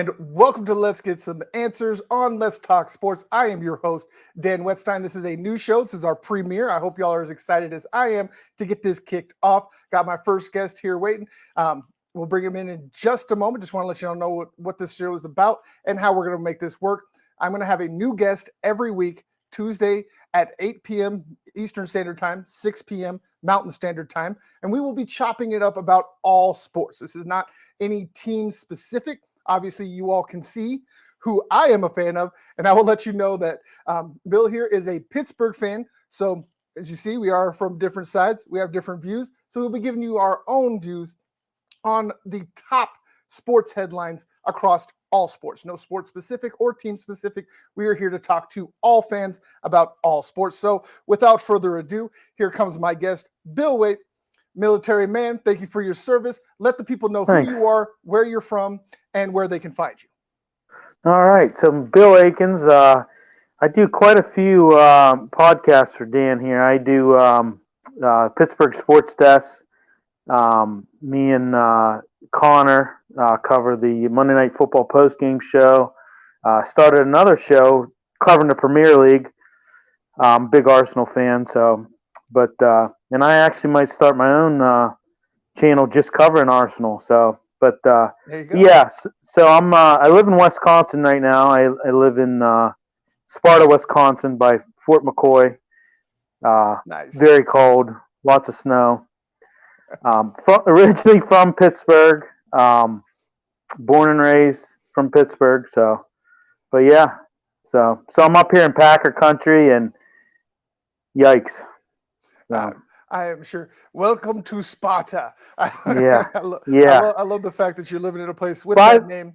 And welcome to Let's Get Some Answers on Let's Talk Sports. I am your host, Dan Wettstein. This is a new show. This is our premiere. I hope y'all are as excited as I am to get this kicked off. Got my first guest here waiting. We'll bring him in just a moment. Just want to let you all know what this show is about and how we're going to make this work. I'm going to have a new guest every week, Tuesday at 8 p.m. Eastern Standard Time, 6 p.m. Mountain Standard Time, and we will be chopping it up about all sports. This is not any team specific. Obviously, you all can see who I am a fan of, and I will let you know that Bill here is a Pittsburgh fan. So as you see, we are from different sides. We have different views. So we'll be giving you our own views on the top sports headlines across all sports. No sports specific or team specific. We are here to talk to all fans about all sports. So without further ado, here comes my guest, Bill Waite, military man. Thank you for your service. Let the people know who you are, where you're from, and where they can find you. All right. So Bill Akins, I do quite a few podcasts for Dan here. I do Pittsburgh Sports Desk. Me and Connor cover the Monday Night Football postgame show. Started another show covering the Premier League. Big Arsenal fan, and I actually might start my own channel just covering Arsenal. So I live in Wisconsin right now. I live in Sparta, Wisconsin, by Fort McCoy. Nice. Very cold, lots of snow. Originally from Pittsburgh, born and raised from Pittsburgh. So I'm up here in Packer country, and yikes. I am sure. Welcome to Sparta. Yeah. I love the fact that you're living in a place with that name.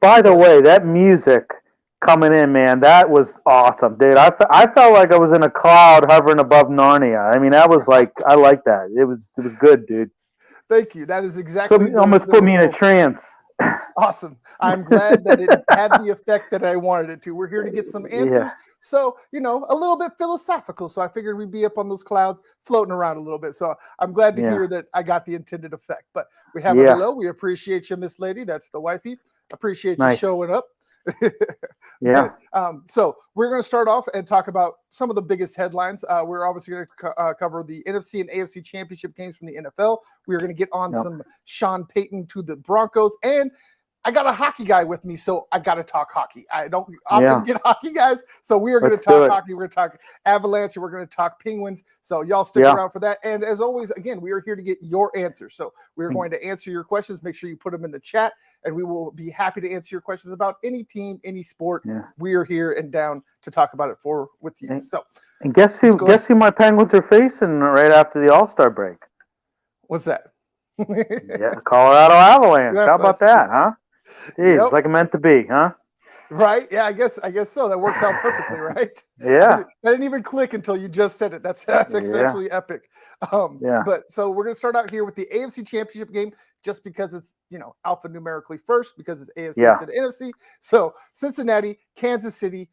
By the way, that music coming in, man, that was awesome, dude. I felt like I was in a cloud hovering above Narnia. I mean, that was like, I like that. It was good, dude. Thank you. That is exactly almost put me in a trance. Awesome. I'm glad that it had the effect that I wanted it to. We're here to get some answers. Yeah. So, a little bit philosophical. So I figured we'd be up on those clouds floating around a little bit. So I'm glad to hear that I got the intended effect. But we have a hello. We appreciate you, Miss Lady. That's the wifey. Appreciate you showing up. Yeah. So we're going to start off and talk about some of the biggest headlines. We're obviously going to cover the NFC and AFC championship games from the NFL. We're going to get on some Sean Payton to the Broncos, and I got a hockey guy with me, so I got to talk hockey. I don't often get hockey guys, so we are going to talk hockey. We're going to talk Avalanche, and we're going to talk Penguins. So y'all stick around for that. And as always, again, we are here to get your answers. So we're going to answer your questions. Make sure you put them in the chat, and we will be happy to answer your questions about any team, any sport. Yeah. We are here and down to talk about it with you. So, and guess who my Penguins are facing right after the All-Star break? What's that? Colorado Avalanche. How about that, huh? Jeez, like it meant to be, huh? Right? Yeah, I guess so. That works out perfectly, right? Yeah. That didn't even click until you just said it. That's actually epic. But so we're going to start out here with the AFC Championship game, just because it's alphanumerically first, because it's AFC instead of NFC. So Cincinnati, Kansas City.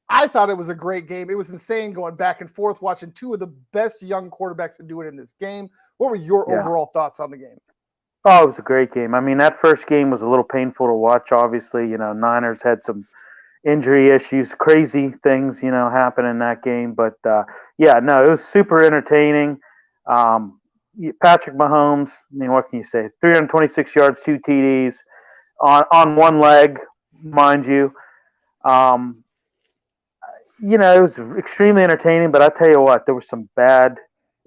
I thought it was a great game. It was insane going back and forth, watching two of the best young quarterbacks to do it in this game. What were your overall thoughts on the game? Oh, it was a great game. I mean, that first game was a little painful to watch, obviously. Niners had some injury issues, crazy things, happen in that game. But, it was super entertaining. Patrick Mahomes, what can you say? 326 yards, 2 TDs on one leg, mind you. It was extremely entertaining, but I tell you what, there was some bad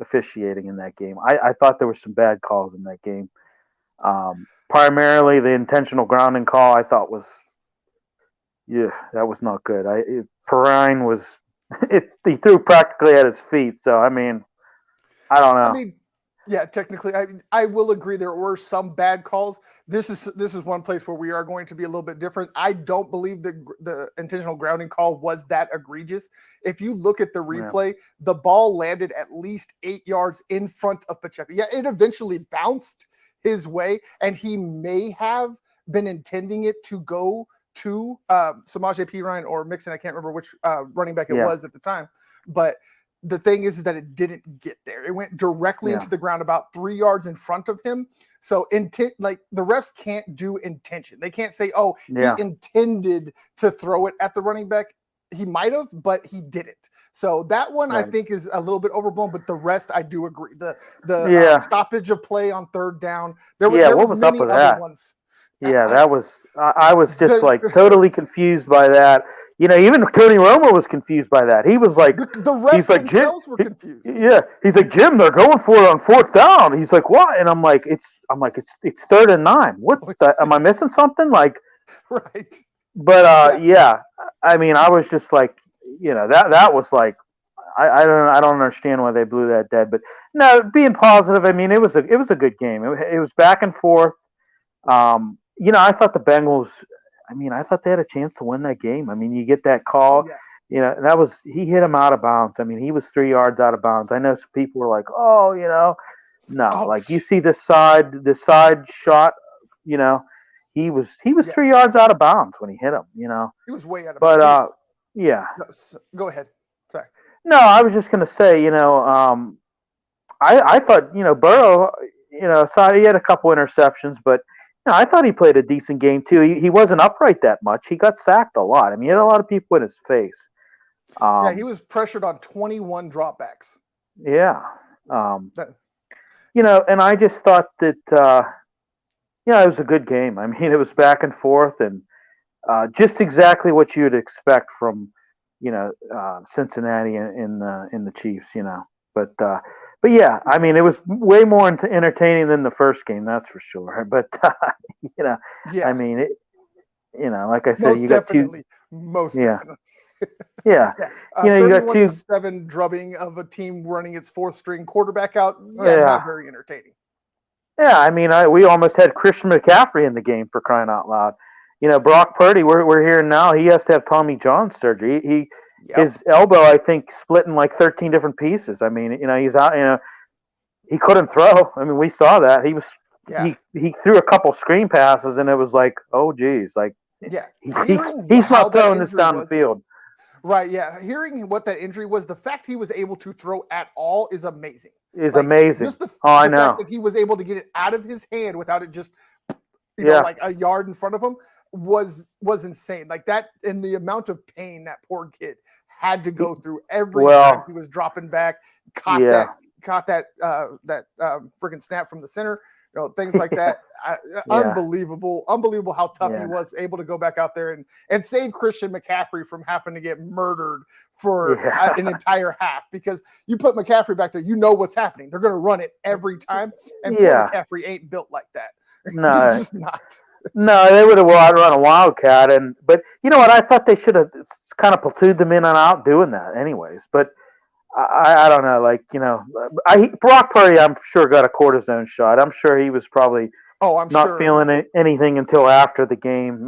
officiating in that game. I thought there were some bad calls in that game. Primarily the intentional grounding call I thought was not good. Perrine was he threw practically at his feet. So I don't know. Technically, I will agree there were some bad calls. This is one place where we are going to be a little bit different. I don't believe the intentional grounding call was that egregious. If you look at the replay, the ball landed at least 8 yards in front of Pacheco. Yeah, it eventually bounced his way, and he may have been intending it to go to Samaje Perine or Mixon. I can't remember which running back it was at the time, but the thing is that it didn't get there. It went directly into the ground about 3 yards in front of him. So like the refs can't do intention. They can't say, oh, he intended to throw it at the running back. He might have, but he didn't. So that one I think is a little bit overblown, but the rest I do agree. The stoppage of play on third down. There was many other ones. Yeah, that was I was just totally confused by that. Even Tony Romo was confused by that. He was like, the refs themselves were confused. Yeah, he's like, Jim, they're going for it on fourth down. He's like, what? And I'm like, it's 3rd and 9. What? Am I missing something? Like, right. But I mean, I was just like, that was like, I don't understand why they blew that dead. But no, being positive, I mean, it was a good game. It was back and forth. I thought the Bengals. I mean, I thought they had a chance to win that game. I mean, you get that call. He hit him out of bounds. I mean, he was 3 yards out of bounds. I know some people were like, like you see the side shot, he was 3 yards out of bounds when he hit him, He was way out of bounds. But yeah. No, go ahead. Sorry. No, I was just gonna say, I thought, Burrow, so he had a couple interceptions, but I thought he played a decent game too. He wasn't upright that much. He got sacked a lot. I mean, he had a lot of people in his face. He was pressured on 21 dropbacks. Yeah. And I just thought that, it was a good game. I mean, it was back and forth and just exactly what you would expect from, Cincinnati in the Chiefs, But yeah, I mean, it was way more entertaining than the first game, that's for sure. But I mean, like I said, most definitely. Yeah. You got 31-7 drubbing of a team running its fourth string quarterback out. Not very entertaining. Yeah, I mean, we almost had Christian McCaffrey in the game, for crying out loud. Brock Purdy, we're hearing now he has to have Tommy John surgery. His elbow, I think, split in like 13 different pieces. I mean, he's out. He couldn't throw. I mean, we saw that. He threw a couple screen passes, and it was like, oh geez, like he's not throwing this down the field. Right. Yeah. Hearing what that injury was, the fact he was able to throw at all is amazing. Amazing. Just the I know. fact that he was able to get it out of his hand without it just, like a yard in front of him was insane. Like that, and the amount of pain that poor kid had to go through every time he was dropping back, caught that freaking snap from the center, things like that. Unbelievable how tough he was able to go back out there and save Christian McCaffrey from having to get murdered for an entire half, because you put McCaffrey back there, what's happening. They're going to run it every time, and poor McCaffrey ain't built like that. No, he's just not. No, they would have run a wildcat, but you know what? I thought they should have kind of platooned them in and out doing that, anyways. But I don't know, Brock Purdy, I'm sure got a cortisone shot. I'm sure he was probably not feeling anything until after the game,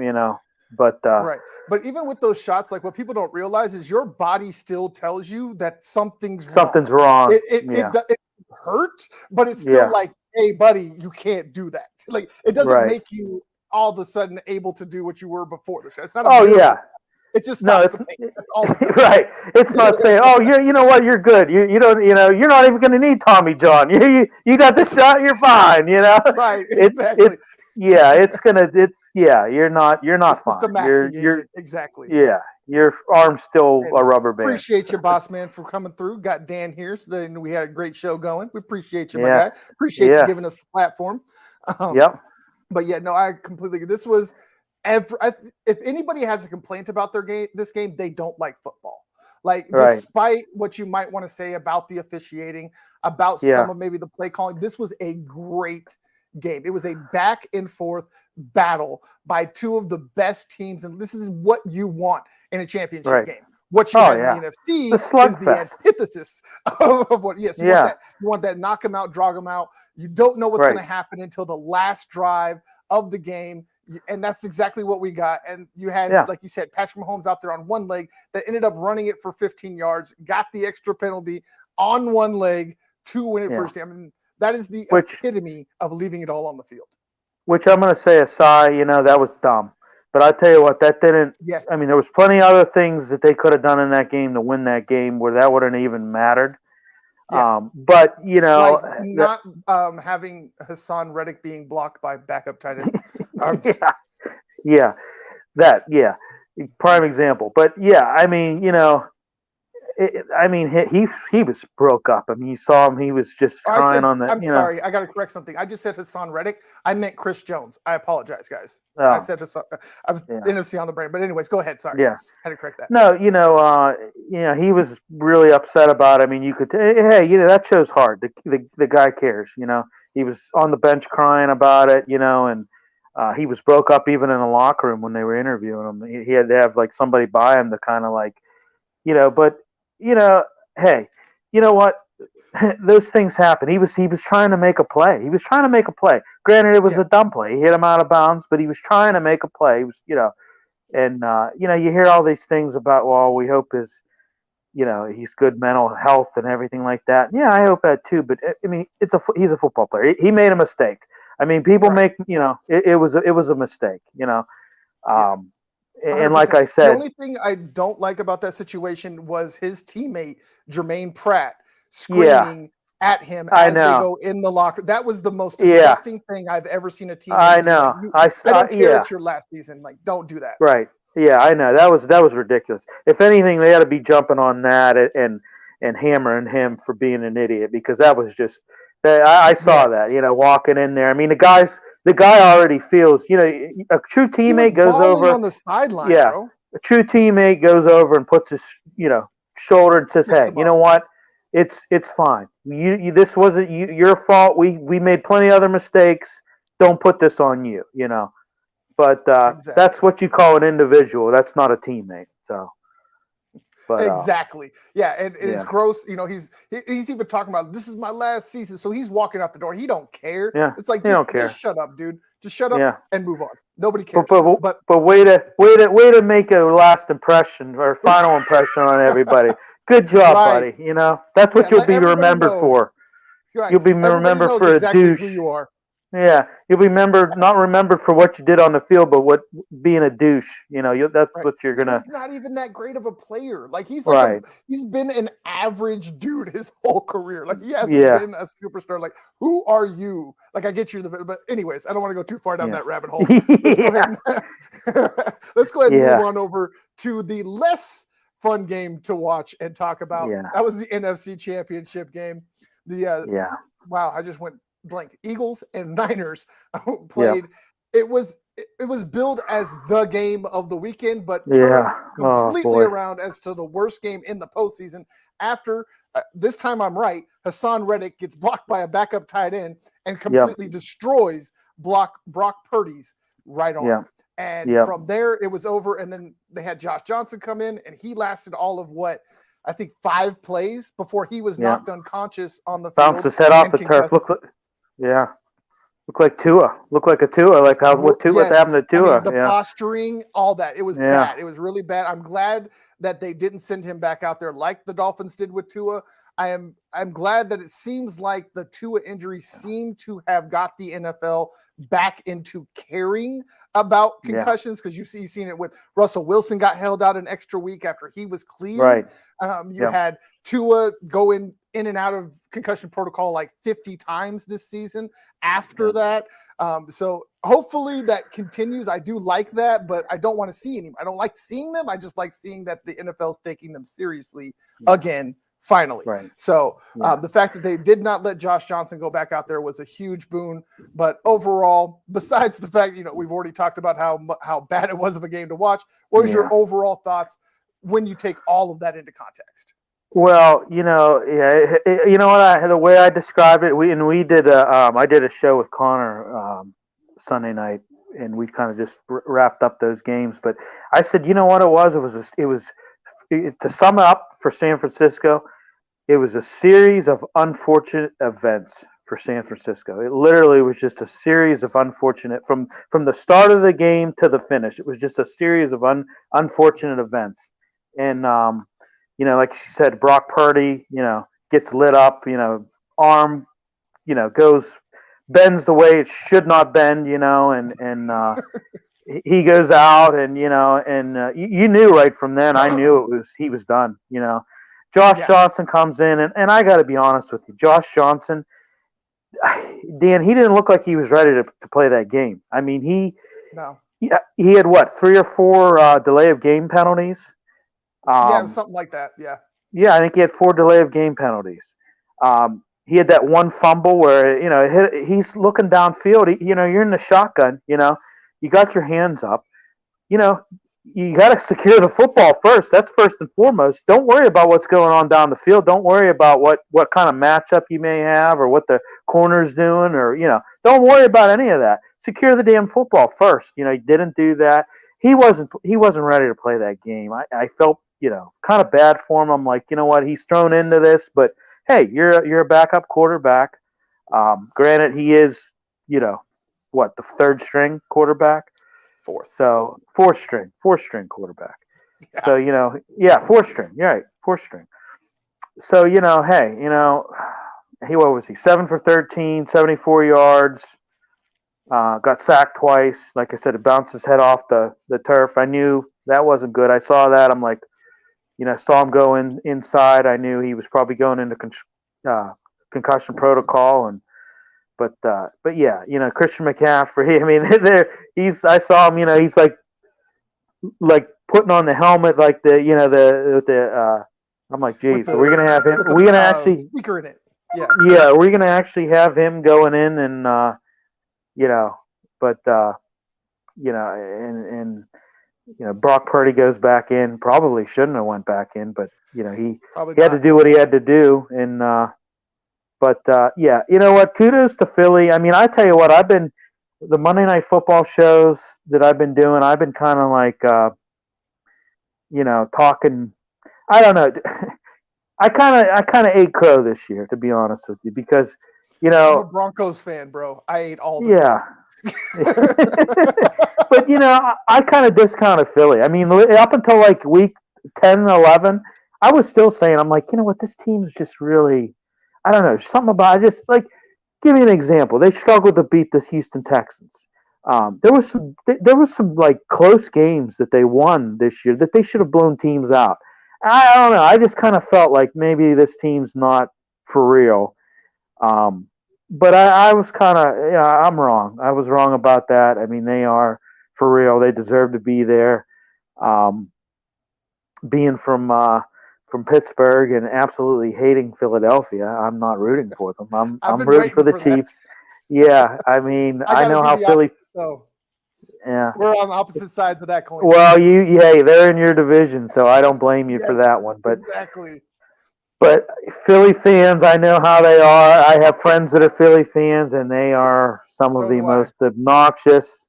But right, but even with those shots, like what people don't realize is your body still tells you that something's wrong. It hurt, but it's still like, hey, buddy, you can't do that. Like it doesn't make you all of a sudden able to do what you were before the show. It's not. It just stops the pain. That's all. Right. It's not saying, oh, you know what, you're good. You don't, you're not even going to need Tommy John. You got the shot, you're fine. Right. Exactly. You're not it's fine. Just a masking agent. Exactly. Yeah. Your arm's still a rubber band. Appreciate you, boss man, for coming through. Got Dan here, so then we had a great show going. We appreciate you, my guy. Appreciate you giving us the platform. But I completely. This was if anybody has a complaint about this game, they don't like football. Like, despite what you might want to say about the officiating, about some of maybe the play calling, this was a great game. It was a back and forth battle by two of the best teams, and this is what you want in a championship game. What you have in the NFC is the antithesis of what. Yes, you want that knock them out, drag them out. You don't know what's going to happen until the last drive of the game, and that's exactly what we got. And you had, like you said, Patrick Mahomes out there on one leg that ended up running it for 15 yards, got the extra penalty on one leg to win it first. I mean, that is the epitome of leaving it all on the field. Which I'm going to say, Asai, that was dumb. But I tell you what, that didn't. Yes. I mean, there was plenty of other things that they could have done in that game to win that game where that wouldn't even mattered. Yeah. But like not having Hassan Reddick being blocked by backup tight ends. Yeah, prime example. But yeah, I mean, he was broke up. I mean, you saw him; he was just crying on the. I'm sorry, I got to correct something. I just said Hassan Reddick. I meant Chris Jones. I apologize, guys. I said Hassan. I was NFC on the brain, but anyways, go ahead. Sorry. Yeah, I had to correct that. No, he was really upset about it. I mean, you could, hey, that show's hard. The guy cares. He was on the bench crying about it. And he was broke up even in the locker room when they were interviewing him. He had to have like somebody by him to kind of like, but hey, you know what? Those things happen. He was trying to make a play. Granted, it was a dumb play. He hit him out of bounds, but he was trying to make a play. He was, and you hear all these things about, well, we hope he's good mental health and everything like that. Yeah, I hope that too. But I mean, he's a football player. He made a mistake. I mean, people make, it was a mistake. And like I said, the only thing I don't like about that situation was his teammate Jermaine Pratt screaming at him as they go in the locker. That was the most disgusting thing I've ever seen a teammate. I know. Do. Like, I don't care it's your last season. Like, don't do that. Right. Yeah, I know. That was ridiculous. If anything, they ought to be jumping on that and hammering him for being an idiot, because that was just. I saw that. Walking in there. I mean, the guy already feels. A true teammate goes over on the sideline. Yeah, bro. A true teammate goes over and puts his shoulder and says, "Hey, you know what? It's fine. This wasn't your fault. We made plenty of other mistakes. Don't put this on you." But exactly. That's what you call an individual. That's not a teammate. So. But, exactly. Yeah, and it's gross. He's even talking about, this is my last season, so he's walking out the door. He don't care. Yeah, it's like, just shut up, dude. Just shut up and move on. Nobody cares. But way to make a last impression or final impression on everybody. Good job, buddy. That's what you'll be remembered for. Right. You'll be remembered for exactly a douche. Who you are. Yeah, you'll be not remembered for what you did on the field, but what being a douche. That's what you're gonna. He's not even that great of a player. Like he's like he's been an average dude his whole career. Like he hasn't been a superstar. Like who are you? Like I get you, but anyways, I don't want to go too far down that rabbit hole. Let's go ahead and move on over to the less fun game to watch and talk about. That was the NFC Championship game. Wow, I just went blank. Eagles and Niners played. It was billed as the game of the weekend, but turned completely around as to the worst game in the postseason. After this time, I'm right. Hassan Reddick gets blocked by a backup tight end and completely destroys Brock Purdy's right arm. And from there, it was over. And then they had Josh Johnson come in, and he lasted all of I think 5 plays before he was knocked unconscious on the field. Bounced his head off the turf. Look like Tua. Look like a Tua. Like what happened to Tua. The posturing, all that. It was bad. It was really bad. I'm glad that they didn't send him back out there like the Dolphins did with Tua. I'm glad that it seems like the Tua injury seemed to have got the NFL back into caring about concussions, because you've seen it with Russell Wilson got held out an extra week after he was cleared. You had Tua go in and out of concussion protocol like 50 times this season after that. So hopefully that continues. I do like that, but I don't want to see any. I don't like seeing them. I just like seeing that the NFL's taking them seriously again. Finally. So the fact that they did not let Josh Johnson go back out there was a huge boon. But overall, besides the fact, we've already talked about how bad it was of a game to watch, what was your overall thoughts when you take all of that into context? Well, the way I described it, we did I did a show with Connor Sunday night, and we kind of just wrapped up those games. But I said, you know what it was? It was to sum up for San Francisco, it was a series of unfortunate events for San Francisco. It literally was just a series of unfortunate from the start of the game to the finish. It was just a series of unfortunate events. And like she said, Brock Purdy, gets lit up, arm, bends the way it should not bend, and he goes out, and you knew right from then. I knew he was done. Josh Johnson comes in, and I got to be honest with you, Josh Johnson, Dan, he didn't look like he was ready to play that game. I mean, he had what, 3 or 4 delay of game penalties. Something like that. Yeah. Yeah, I think he had 4 delay of game penalties. He had that one fumble where he's looking downfield. You're in the shotgun. You got your hands up. You got to secure the football first. That's first and foremost. Don't worry about what's going on down the field. Don't worry about what kind of matchup you may have or what the corner's doing, or don't worry about any of that. Secure the damn football first. He didn't do that. He wasn't ready to play that game. I felt kind of bad for him. I'm like, you know what? He's thrown into this, but hey, you're a backup quarterback. Granted, he is the 3rd string quarterback. So fourth string quarterback. Yeah. So 4th string. You're right, 4th string. So hey, what was he? 7 for 13, 74 yards. Got sacked twice. Like I said, it bounced his head off the turf. I knew that wasn't good. I saw that. I'm like, saw him go inside. I knew he was probably going into concussion protocol, but yeah, Christian McCaffrey. I mean, I saw him. He's like putting on the helmet, like the. I'm like, geez, are we gonna have him? Are we gonna actually speaker in it? Yeah. Yeah, are we gonna actually have him going in and Brock Purdy goes back in. Probably shouldn't have went back in, but he had to do what he had to do. And you know what? Kudos to Philly. I mean, I tell you what, the Monday Night Football shows that I've been doing. I've been kind of like talking. I don't know. I kind of ate crow this year, to be honest with you, because I'm a Broncos fan, bro. I ate all the But I kind of discounted Philly. I mean, up until like week 10 and 11, I was still saying, I'm like, you know what, this team's just really, I don't know, something about it. Just like, give me an example. They struggled to beat the Houston Texans. There was some like close games that they won this year that they should have blown teams out. I don't know. I just kind of felt like maybe this team's not for real. But I was kind of, I'm wrong. I was wrong about that. I mean, they are for real. They deserve to be there. Being from Pittsburgh and absolutely hating Philadelphia, I'm not rooting for them. I'm rooting for the Chiefs. Yeah, I mean, I know how Philly. Yeah, we're on opposite sides of that coin. Well, they're in your division, so I don't blame you for that one. But exactly. But Philly fans, I know how they are. I have friends that are Philly fans, and they are some of the most obnoxious.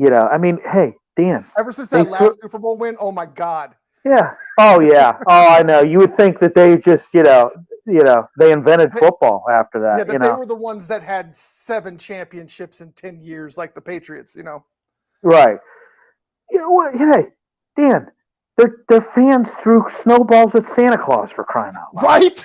I mean, hey, Dan. Ever since that last Super Bowl win, oh my God. Yeah. Oh yeah. Oh, I know. You would think that they just, they invented football after that. Yeah, that they were the ones that had 7 championships in 10 years, like the Patriots. Right. You know what? Hey, Dan. Their fans threw snowballs at Santa Claus, for crying out loud. Right?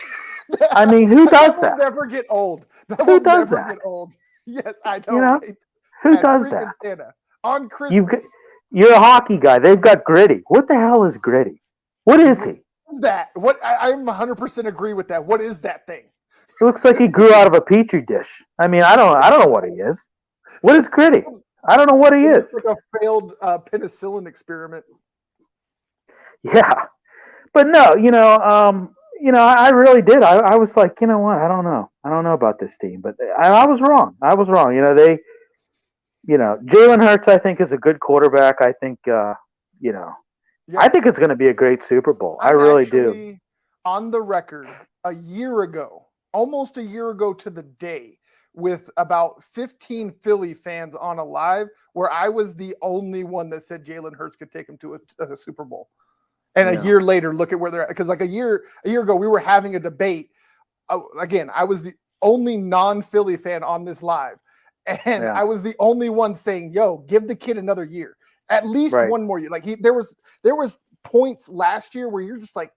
I mean, who does that? That will never get old. Who does that? Get old. Yes, I know. Right? Who does that? Santa on Christmas. You're a hockey guy. They've got Gritty. What the hell is Gritty? What is he? What is that? What? I'm 100% agree with that. What is that thing? It looks like he grew out of a petri dish. I mean, I don't know what he is. What is Gritty? I don't know what he is. It's like a failed penicillin experiment. Yeah, but no, I really did. I was like, you know what? I don't know about this team, but I was wrong. Jalen Hurts, I think, is a good quarterback. I think, I think it's going to be a great Super Bowl. I really do. On the record, almost a year ago to the day, with about 15 Philly fans on a live, where I was the only one that said Jalen Hurts could take him to a Super Bowl. And a year later, look at where they're at. Because like a year ago, we were having a debate. Again, I was the only non-Philly fan on this live. And I was the only one saying, yo, give the kid another year. At least one more year. Like there was points last year where you're just like,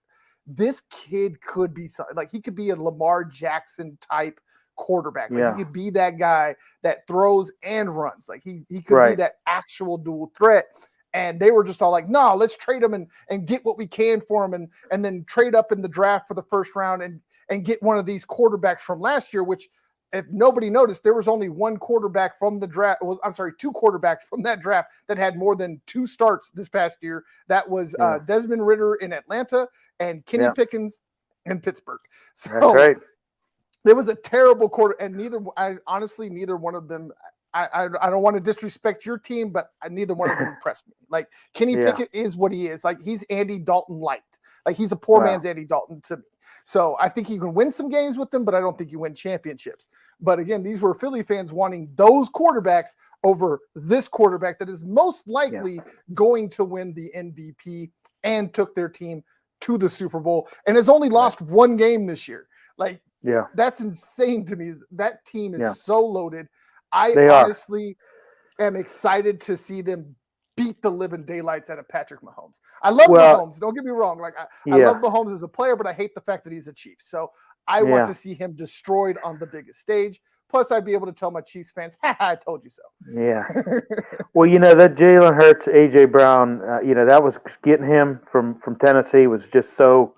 this kid could be something. Like he could be a Lamar Jackson type quarterback. Like Yeah. he could be that guy that throws and runs. Like he could be Right. that actual dual threat. And they were just all like, no, let's trade him and get what we can for him and then trade up in the draft for the first round and get one of these quarterbacks from last year, which if nobody noticed, there was only one quarterback from the draft. Well, I'm sorry, two quarterbacks from that draft that had more than 2 starts this past year. That was Desmond Ridder in Atlanta and Kenny Pickens in Pittsburgh. So That's right. there was a terrible quarter, and neither one of them. I don't want to disrespect your team, but neither one of them impressed me. Like Kenny Pickett is what he is. Like he's Andy Dalton light. Like he's a poor man's Andy Dalton to me. So I think you can win some games with them, but I don't think you win championships. But again, these were Philly fans wanting those quarterbacks over this quarterback that is most likely going to win the MVP and took their team to the Super Bowl and has only lost one game this year. Like, that's insane to me. That team is so loaded. I honestly am excited to see them beat the living daylights out of Patrick Mahomes. I love Mahomes. Don't get me wrong. Like I love Mahomes as a player, but I hate the fact that he's a Chief. So I want to see him destroyed on the biggest stage. Plus, I'd be able to tell my Chiefs fans, I told you so. Yeah. Well, that Jalen Hurts, A.J. Brown, that was getting him from Tennessee was just so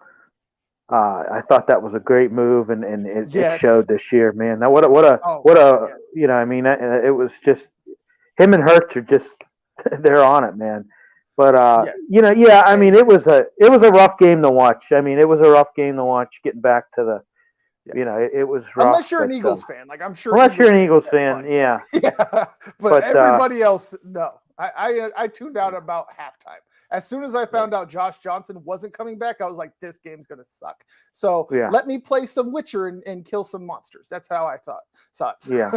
I thought that was a great move, and it showed this year, man. Now, it was just him and Hurts are just they're on it, man. But I mean, it was a rough game to watch. I mean, it was a rough game to watch getting back to the. It was rough. Unless you're an Eagles fan, like I'm sure. Unless you're an Eagles fan, yeah. But everybody else, no. I tuned out about halftime. As soon as I found out Josh Johnson wasn't coming back, I was like, this game's going to suck. So let me play some Witcher and kill some monsters. That's how I saw it. Yeah.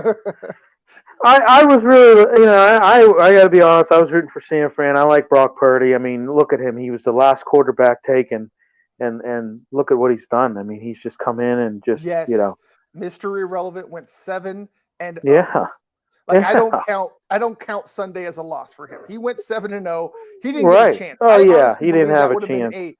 I was really, I got to be honest, I was rooting for San Fran. I like Brock Purdy. I mean, look at him. He was the last quarterback taken, and look at what he's done. I mean, he's just come in and just, Mystery Irrelevant went 7-0. Like I don't count Sunday as a loss for him. He went 7-0. He didn't get a chance. Oh he didn't have a chance.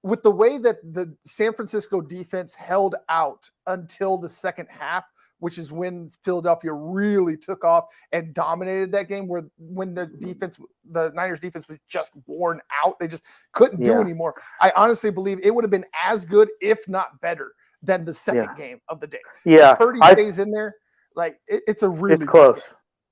With the way that the San Francisco defense held out until the second half, which is when Philadelphia really took off and dominated that game, when the Niners defense was just worn out. They just couldn't do anymore. I honestly believe it would have been as good, if not better, than the second game of the day. Yeah. If Purdy stays in there. Like it's a really it's close.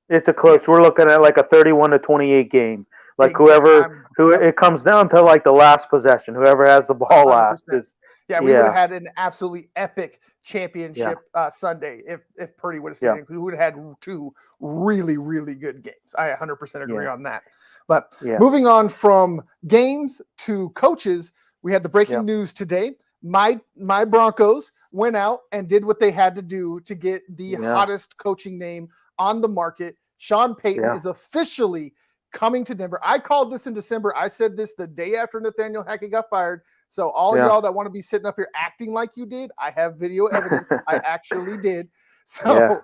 It's a close. We're looking at like a 31-28 game. Like it comes down to like the last possession. Whoever has the ball 100%. Last is. Yeah, we would have had an absolutely epic championship Sunday if Purdy would have stayed in. We would have had 2 really, really good games. I 100% agree on that. But moving on from games to coaches, we had the breaking news today. My Broncos went out and did what they had to do to get the hottest coaching name on the market. Sean Payton is officially coming to Denver. I called this in December. I said this the day after Nathaniel Hackett got fired. So all y'all that want to be sitting up here acting like you did, I have video evidence. I actually did. So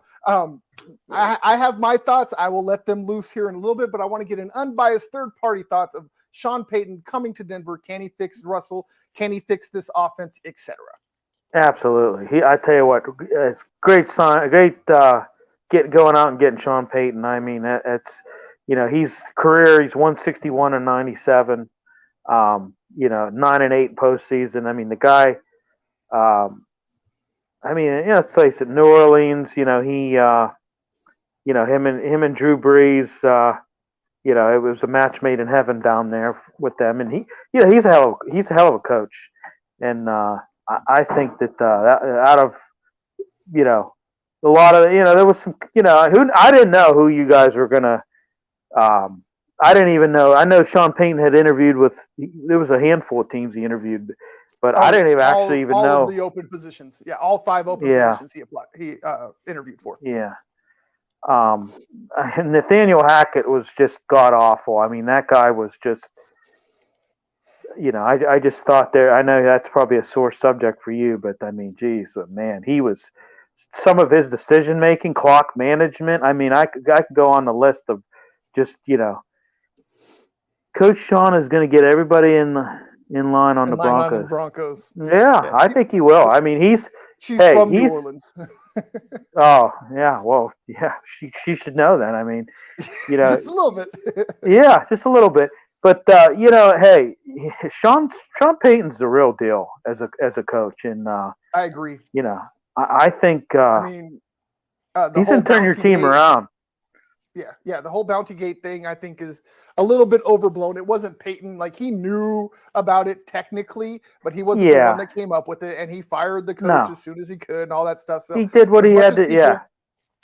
I have my thoughts. I will let them loose here in a little bit, but I want to get an unbiased third-party thoughts of Sean Payton coming to Denver. Can he fix Russell? Can he fix this offense, etc.? Absolutely. I tell you what, it's great sign. Great going out and getting Sean Payton. I mean, it's he's 161 and 97. 9-8 postseason. I mean, the guy. I mean, let's face it, New Orleans, he, him and Drew Brees, it was a match made in heaven down there with them. And he's a hell of a coach. And I think that out of, a lot of, there was some, I didn't know who you guys were going to, I didn't even know. I know Sean Payton had interviewed there was a handful of teams he interviewed, but I didn't even know. All of the open positions. Yeah, all 5 open positions he interviewed for. Yeah. Nathaniel Hackett was just god-awful. I mean, that guy was just, I just thought I know that's probably a sore subject for you, but I mean, geez, but man, he was some of his decision-making, clock management. I mean, I could go on the list of just, Coach Sean is going to get everybody in in line on in the line on the Broncos. Broncos. Yeah, I think he will. I mean, She's from New Orleans. Oh, yeah. Well, yeah, she should know that. I mean, Just a little bit. yeah, just a little bit. But hey, Sean Payton's the real deal as a coach, and I agree. I think I mean, the he's whole gonna turn your Bounty team Gate. around. Yeah. The whole Bounty Gate thing, I think, is a little bit overblown. It wasn't Payton. Like, he knew about it technically, but he wasn't the one Yeah, that came up with it. And he fired the coach no, as soon as he could and all that stuff. So he did what as he much had as to. people, Yeah,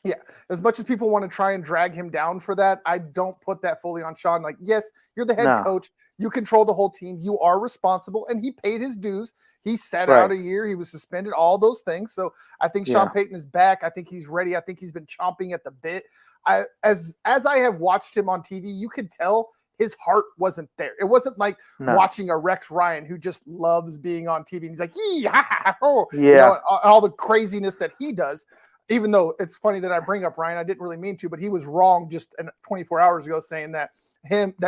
yeah, as much as people want to try and drag him down for that, I don't put that fully on Sean. Like, yes, you're the head no, coach. You control the whole team. You are responsible. And he paid his dues. He sat right. out a year. He was suspended, all those things. So I think Sean Yeah, Payton is back. I think he's ready. I think he's been chomping at the bit. As I have watched him on TV, you could tell his heart wasn't there. It wasn't like no, watching a Rex Ryan who just loves being on TV. And he's like, yee, ha, ha, oh, yeah, all the craziness that he does. Even though it's funny that I bring up Ryan, I didn't really mean to, but he was wrong just 24 hours ago saying that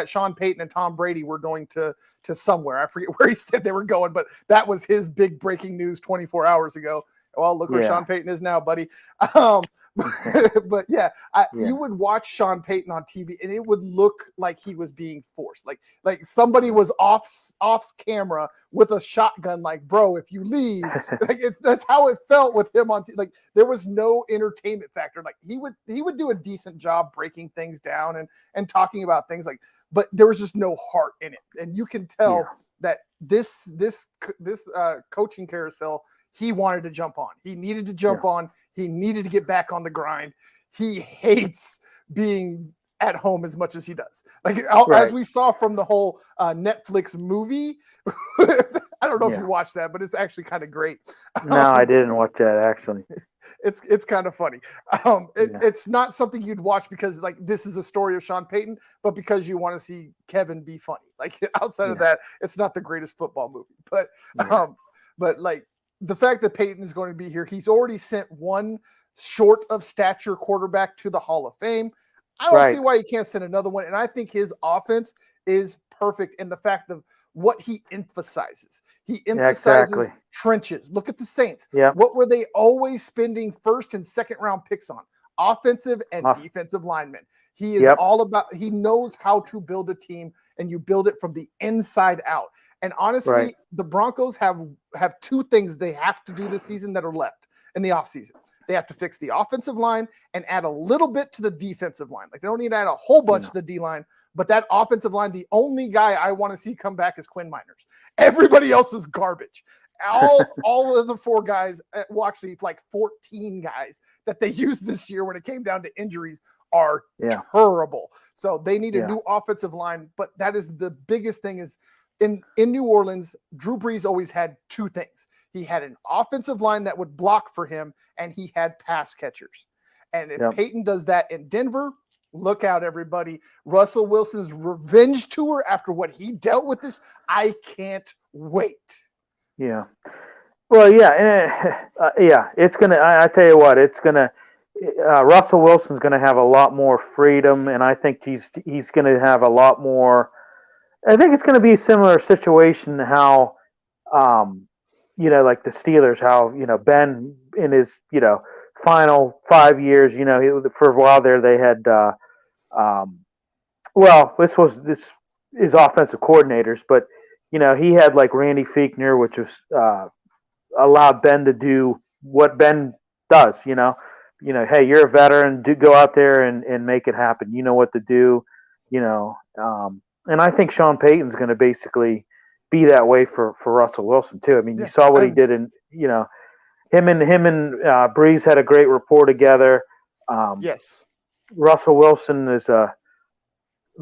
Sean Payton and Tom Brady were going to somewhere. I forget where he said they were going, but that was his big breaking news 24 hours ago. Well, look where Sean Payton is now, buddy. But yeah, you would watch Sean Payton on TV, and it would look like he was being forced, like somebody was off camera with a shotgun. Like, bro, if you leave, like that's how it felt with him on TV. Like, there was no entertainment factor. Like, he would do a decent job breaking things down and talking about things like, but there was just no heart in it, and you can tell that this coaching carousel, he wanted to jump on. He needed to jump on. He needed to get back on the grind. He hates being at home as much as he does. Like, as we saw from the whole Netflix movie. I don't know if you watched that, but it's actually kind of great. No, I didn't watch that actually. It's kind of funny. It's not something you'd watch because, like, this is a story of Sean Payton, but because you want to see Kevin be funny. Like, outside of that, it's not the greatest football movie. But like, the fact that Payton is going to be here, he's already sent one short of stature quarterback to the Hall of Fame. I don't see why he can't send another one. And I think his offense is perfect in the fact of what he emphasizes. He emphasizes trenches. Look at the Saints. What were they always spending first and second round picks on? Offensive and defensive linemen. He is all about, he knows how to build a team, and you build it from the inside out. And honestly, the Broncos have two things they have to do this season that are left in the offseason. They have to fix the offensive line and add a little bit to the defensive line. Like, they don't need to add a whole bunch to the D line, but that offensive line, the only guy I want to see come back is Quinn Miners. Everybody else is garbage. All of the four guys, well, actually, it's like 14 guys that they used this year when it came down to injuries are terrible. So they need a new offensive line, but that is the biggest thing is in New Orleans, Drew Brees always had two things. He had an offensive line that would block for him, and he had pass catchers. And if Payton does that in Denver, look out, everybody. Russell Wilson's revenge tour after what he dealt with this, I can't wait. Yeah. Well, it's going to, I tell you what, it's going to, Russell Wilson's going to have a lot more freedom, and I think he's going to have a lot more. I think it's going to be a similar situation to how, like the Steelers, how, Ben in his, final 5 years, for a while there they had, this is offensive coordinators, but, he had like Randy Fichtner, which was allowed Ben to do what Ben does, hey, you're a veteran, go out there and make it happen. You know what to do, and I think Sean Payton's going to basically be that way for Russell Wilson too. I mean, you saw what he did in, him and Brees had a great rapport together. Russell Wilson is the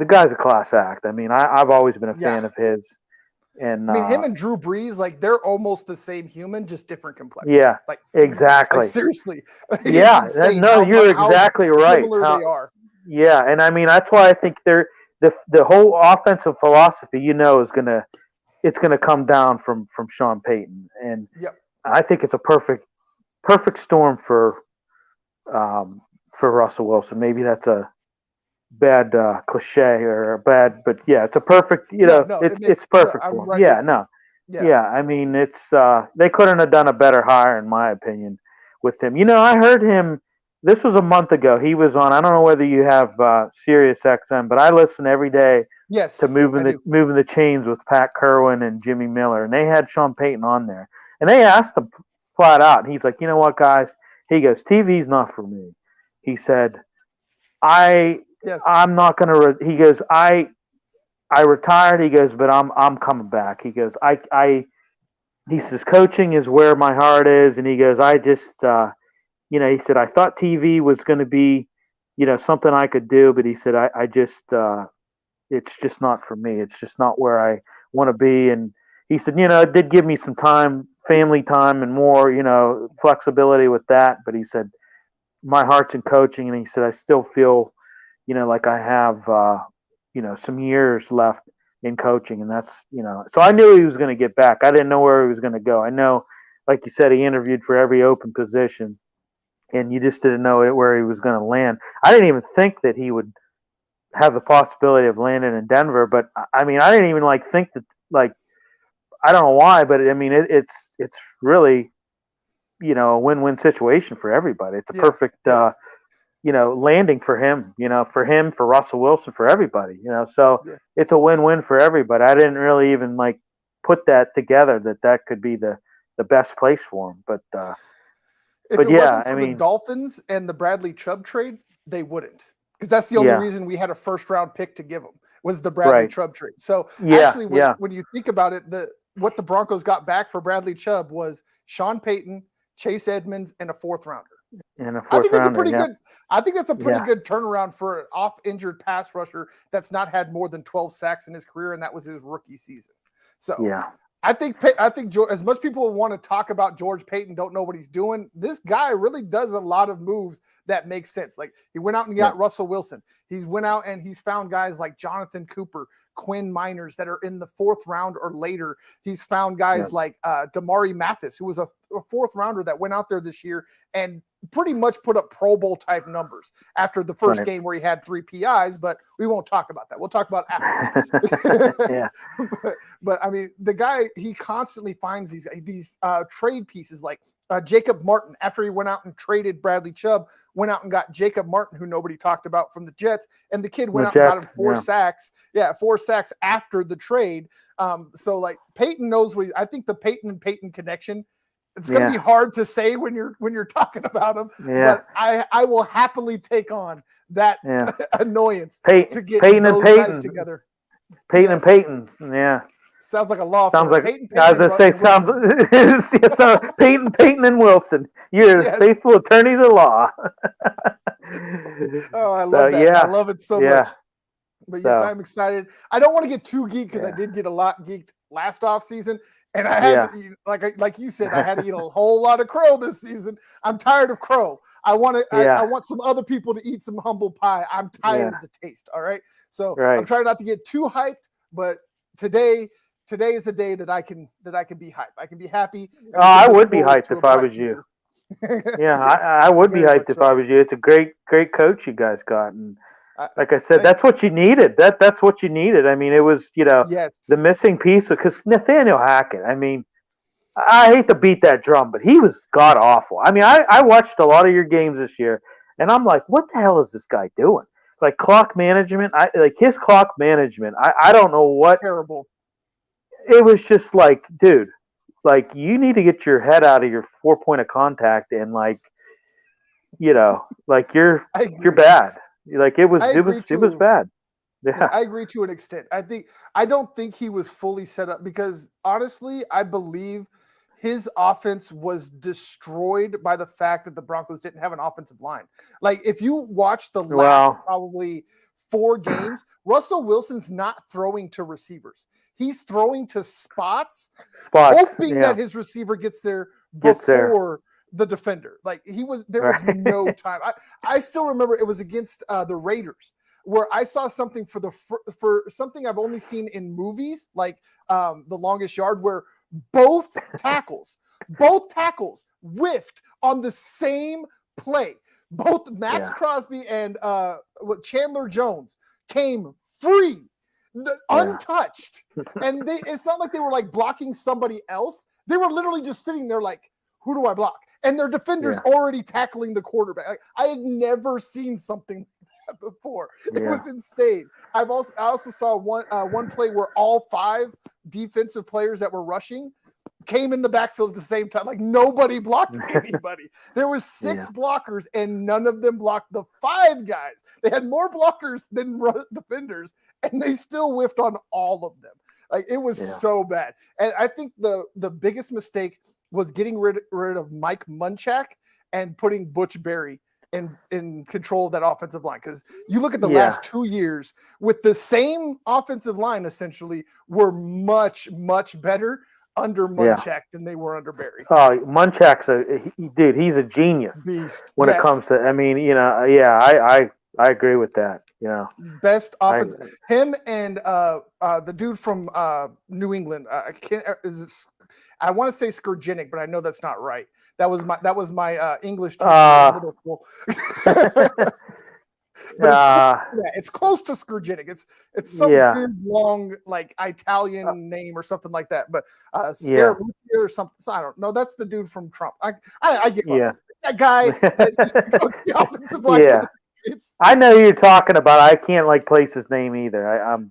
guy's a class act. I mean, I've always been a fan of his. And I mean, him and Drew Brees, like, they're almost the same human, just different complexion. Yeah, like exactly. Like, seriously. Yeah, you're exactly right. Similar they are. Yeah, and I mean, that's why I think the whole offensive philosophy, it's gonna come down from Sean Payton, and I think it's a perfect storm for Russell Wilson. Maybe that's a cliche or a bad, but yeah, it's a perfect, No, it's perfect I'm for him. right Yeah, with you. no, Yeah. yeah. I mean, it's they couldn't have done a better hire, in my opinion, with him. I heard him. This was a month ago. He was on. I don't know whether you have Sirius XM, but I listen every day to Yes, I do. moving the chains with Pat Kerwin and Jimmy Miller, and they had Sean Payton on there, and they asked him flat out. And he's like, you know what, guys? He goes, TV's not for me. He said, I Yes. I'm not gonna. He goes, I retired. He goes, but I'm coming back. He goes, he says coaching is where my heart is, and he goes, I just he said I thought TV was going to be something I could do, but he said I just it's just not for me. It's just not where I want to be. And he said, it did give me some time, family time, and more, flexibility with that. But he said, my heart's in coaching. And he said, I still feel, like I have, some years left in coaching. And that's, so I knew he was going to get back. I didn't know where he was going to go. I know, like you said, he interviewed for every open position, and you just didn't know where he was going to land. I didn't even think that he would have the possibility of landing in Denver. But I mean, I didn't even think that, I don't know why, but I mean, it's really, a win-win situation for everybody. It's a Yeah. perfect, Yeah. landing for him, for Russell Wilson, for everybody, so Yeah. it's a win-win for everybody. I didn't really even put that together that could be the best place for him. If it Yeah, wasn't I for the mean, Dolphins and the Bradley Chubb trade, they wouldn't. Because that's the only yeah, reason we had a first round pick to give them was the Bradley right. Chubb trade. So Yeah, actually, yeah, when you think about it, what the Broncos got back for Bradley Chubb was Sean Payton, Chase Edmonds, and a fourth rounder. and a I fourth think that's a rounder. pretty Yeah, good. I think that's a pretty yeah, good turnaround for an off-injured pass rusher that's not had more than 12 sacks in his career, and that was his rookie season. So yeah, I think as much people want to talk about George Payton, don't know what he's doing. This guy really does a lot of moves that make sense. Like he went out and yeah, got Russell Wilson. He's went out and he's found guys like Jonathan Cooper, Quinn Miners that are in the fourth round or later. He's found yeah. guys like Damari Mathis, who was a fourth rounder that went out there this year and pretty much put up Pro Bowl type numbers after the first Right. game where he had 3 PIs, but we won't talk about that. We'll talk about after. Yeah, but I mean, the guy, he constantly finds these trade pieces like Jacob Martin. After he went out and traded Bradley Chubb, went out and got Jacob Martin, who nobody talked about, from the Jets, and the kid went out and got him 4 sacks. Yeah, 4 sacks after the trade. So like Payton knows what I think the Payton and Payton connection. It's going to be hard to say when you're talking about him, but I will happily take on that annoyance to get Payton those and Payton guys together. Payton and Payton, yeah. Sounds like a law Sounds firm. like Payton, I was gonna say sounds so Payton and Wilson. You're faithful attorneys of law. Oh, I love that. Yeah, I love it so much. But yes, so, I'm excited. I don't want to get too geeked because I did get a lot geeked last off season, and I had to eat, like you said, I had to eat a whole lot of crow this season. I'm tired of crow. I want some other people to eat some humble pie. I'm tired of the taste. All right, so I'm trying not to get too hyped, but today is a day that I can be hyped. I can be happy. I would be hyped if I was you. Yeah, I would be hyped if I was you. It's a great coach you guys got, and like I said, that's what you needed. That's what you needed. I mean, it was the missing piece because Nathaniel Hackett. I mean, I hate to beat that drum, but he was god awful. I mean, I watched a lot of your games this year, and I'm like, what the hell is this guy doing? Like clock management. His clock management. I don't know what. Terrible. It was just like, dude, like you need to get your head out of your 4 point of contact and you're bad. Like it was bad. Yeah, I agree to an extent. I don't think he was fully set up because honestly, I believe his offense was destroyed by the fact that the Broncos didn't have an offensive line. Like if you watch the last probably 4 games, Russell Wilson's not throwing to receivers. He's throwing to spots hoping that his receiver gets there before the defender. Like there was no time. I still remember it was against the Raiders where I saw something for something I've only seen in movies, like The Longest Yard, where both tackles whiffed on the same play. Both Max Crosby and Chandler Jones came free, untouched. And it's not like they were like blocking somebody else. They were literally just sitting there like, who do I block? And their defenders already tackling the quarterback. Like, I had never seen something like that before. It was insane. I also saw one play where all 5 defensive players that were rushing came in the backfield at the same time. Like nobody blocked anybody. There was 6 blockers and none of them blocked the 5 guys. They had more blockers than defenders and they still whiffed on all of them. Like it was so bad. And I think the biggest mistake was getting rid of Mike Munchak and putting Butch Berry in control of that offensive line. Because you look at the last 2 years with the same offensive line, essentially, were much, much better under Munchak than they were under Berry. Oh, Munchak's dude. He's a genius beast when it comes to. I mean, I agree with that. Best offense. Him and the dude from New England. I want to say Skurgenik, but I know that's not right. That was my English teacher in middle school. But it's close to Skurgenik. It's some weird long like Italian name or something like that. But Scaramucci or something. So I don't know. That's the dude from Trump. I get that guy. The offensive line. I know who you're talking about. I can't like place his name either. I'm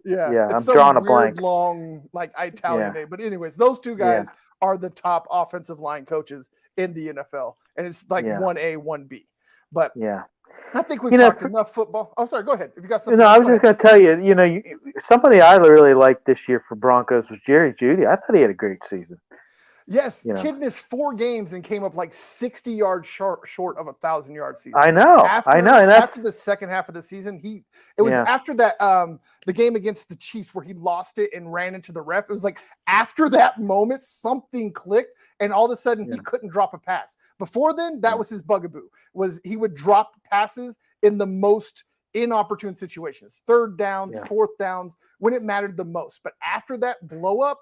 drawing a blank. Long like Italian name. But anyways, those 2 guys are the top offensive line coaches in the NFL, and it's like 1A, 1B. But I think we've talked enough football. Oh, sorry. Go ahead. If you got something. No, I was just going to tell you. Somebody I really liked this year for Broncos was Jerry Jeudy. I thought he had a great season. Yes, kid missed 4 games and came up like 60 yards short of a 1,000-yard season. I know. And after the second half of the season, it was after that the game against the Chiefs where he lost it and ran into the ref. It was like after that moment, something clicked, and all of a sudden he couldn't drop a pass. Before then, that was his bugaboo. Was he would drop passes in the most inopportune situations, 3rd downs, 4th downs, when it mattered the most. But after that blow up,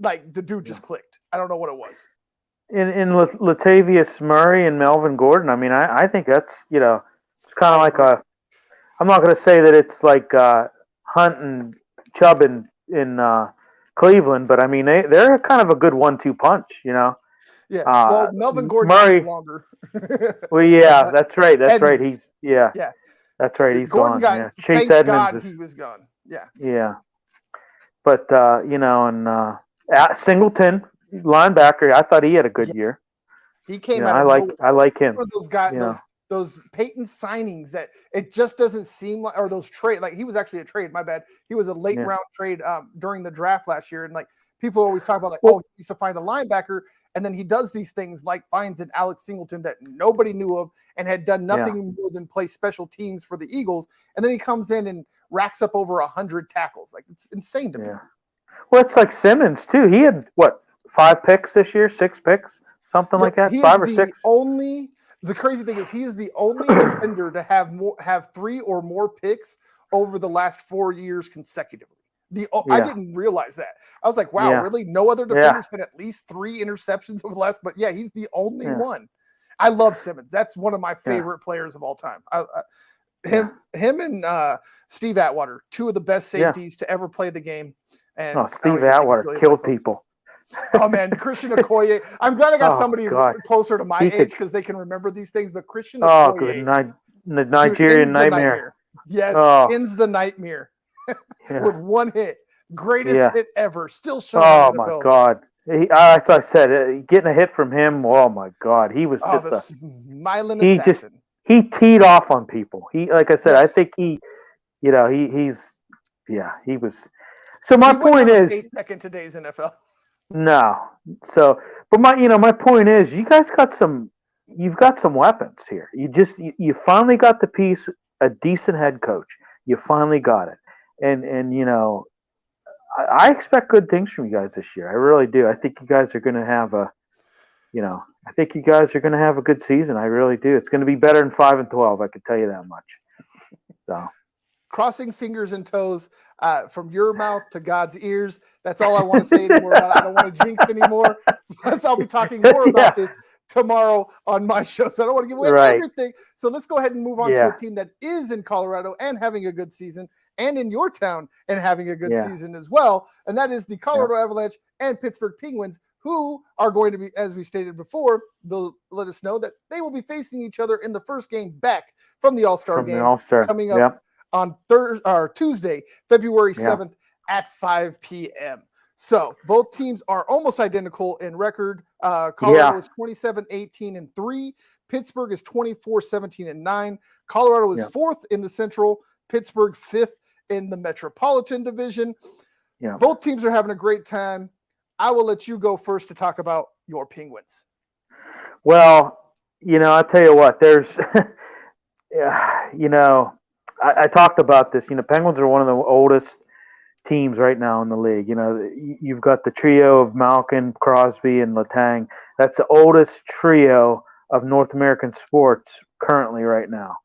like the dude just clicked. I don't know what it was. In Latavius Murray and Melvin Gordon, I mean, I think that's, it's kind of like I'm not going to say that it's like Hunt and Chubb in Cleveland, but I mean, they're kind of a good 1-2 punch, Yeah. Well, Melvin Gordon Murray, is longer. Well, that's right. That's right. He's that's right. He's Gordon gone. Chase Edmonds God he was gone. Yeah. Yeah. But and Singleton, linebacker, I thought he had a good year. He came out. I like him. Those guys, those Payton signings that it just doesn't seem like, or those trade. Like he was actually a trade. My bad. He was a late round trade during the draft last year, and like people always talk about like, he needs to find a linebacker, and then he does these things like finds an Alex Singleton that nobody knew of and had done nothing more than play special teams for the Eagles, and then he comes in and racks up over 100 tackles. Like it's insane to me. Well, it's like Simmons too. He had 5 picks this year, 6 picks, something like that, 5 or 6. The crazy thing is he is the only defender to have 3 or more picks over the last 4 years consecutively. I didn't realize that. I was like, wow, really? No other defenders had at least 3 interceptions over the last. But he's the only one. I love Simmons. That's one of my favorite players of all time. Him and Steve Atwater, 2 of the best safeties to ever play the game. And Steve Atwater really killed people. Oh man, Christian Okoye. I'm glad I got somebody closer to my age because they can remember these things. But Christian Okoye, the Nigerian nightmare. Yes, ends the nightmare with 1 hit. Greatest hit ever. Still showing. Oh my God. As I said, getting a hit from him. Oh my God, he was just a smiling assassin. He teed off on people. He, like I said, I think he was. So my point is, in today's NFL. No. So, but my point is, you've got some weapons here. You finally got the piece, a decent head coach. You finally got it, and I expect good things from you guys this year. I really do. I think you guys are going to have a good season. I really do. It's going to be better than 5-12. I can tell you that much. So. Crossing fingers and toes from your mouth to God's ears. That's all I want to say anymore. I don't want to jinx anymore. Plus, I'll be talking more about this tomorrow on my show. So I don't want to give away everything. So let's go ahead and move on to a team that is in Colorado and having a good season, and in your town and having a good season as well. And that is the Colorado Avalanche and Pittsburgh Penguins, who are going to be, as we stated before, they'll let us know that they will be facing each other in the first game back from the All-Star game coming up on Tuesday, February 7th at 5 p.m. So both teams are almost identical in record. Colorado is 27-18-3. Pittsburgh is 24-17-9. Colorado is fourth in the Central. Pittsburgh fifth in the Metropolitan Division. Yeah. Both teams are having a great time. I will let you go first to talk about your Penguins. Well, I'll tell you what, there's, I talked about this. Penguins are one of the oldest teams right now in the league. You've got the trio of Malkin, Crosby, and Letang. That's the oldest trio of North American sports currently right now.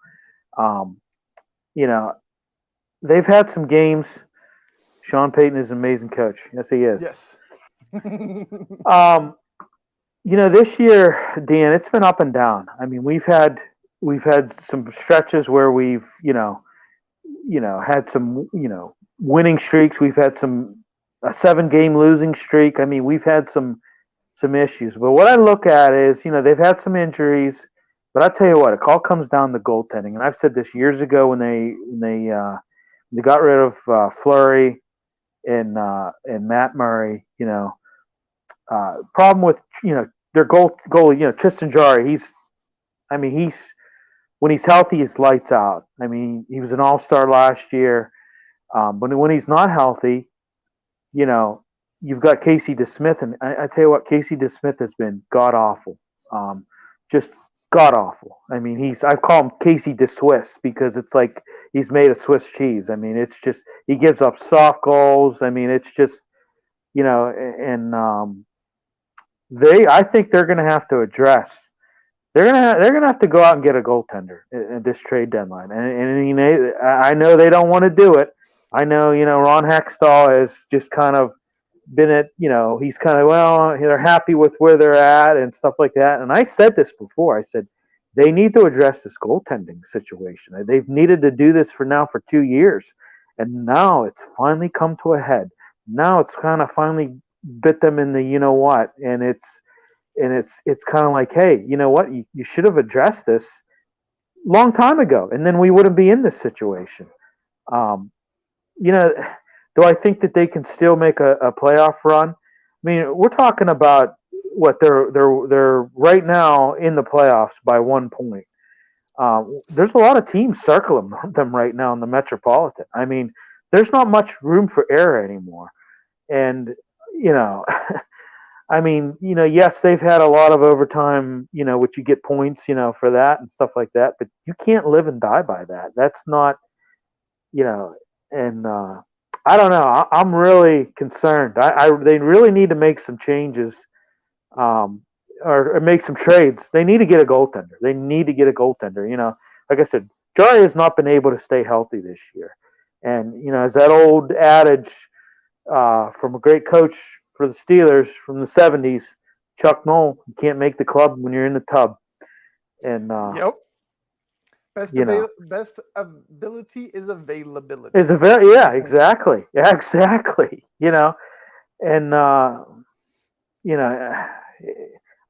They've had some games. Sean Payton is an amazing coach. Yes, he is. Yes. This year, Dan, it's been up and down. I mean, we've had some stretches where we've, had some, winning streaks. We've had a 7-game losing streak. I mean, we've had some issues. But what I look at is, they've had some injuries. But I tell you what, it all comes down to goaltending. And I've said this years ago when they got rid of Fleury and Matt Murray. Problem with their goalie, Tristan Jarry. He's when he's healthy, he's lights out. I mean, he was an all-star last year. But when he's not healthy, you've got Casey DeSmith, and I tell you what, Casey DeSmith has been god awful, just god awful. I mean, I call him Casey DeSwiss because it's like he's made of Swiss cheese. I mean, it's just he gives up soft goals. I mean, it's just I think they're going to have to address. They're gonna have to go out and get a goaltender at this trade deadline, and I know they don't want to do it. I know Ron Hextall has just kind of been at he's kind of they're happy with where they're at and stuff like that. And I said this before. I said they need to address this goaltending situation. They've needed to do this for 2 years, and now it's finally come to a head. Now it's kind of finally bit them in the what, and it's kind of like, hey, you know what? You should have addressed this long time ago, and then we wouldn't be in this situation. Do I think that they can still make a playoff run? I mean, we're talking about what they're right now in the playoffs by 1 point. There's a lot of teams circling them right now in the Metropolitan. I mean, there's not much room for error anymore, and I mean, yes, they've had a lot of overtime, which you get points, for that and stuff like that. But you can't live and die by that. That's not, and I don't know. I'm really concerned. They really need to make some changes, or make some trades. They need to get a goaltender. Like I said, Jarry has not been able to stay healthy this year, and as that old adage from a great coach for the Steelers from the 70s, Chuck Noll, you can't make the club when you're in the tub. And yep. Best ability is availability. Exactly. Yeah, exactly. And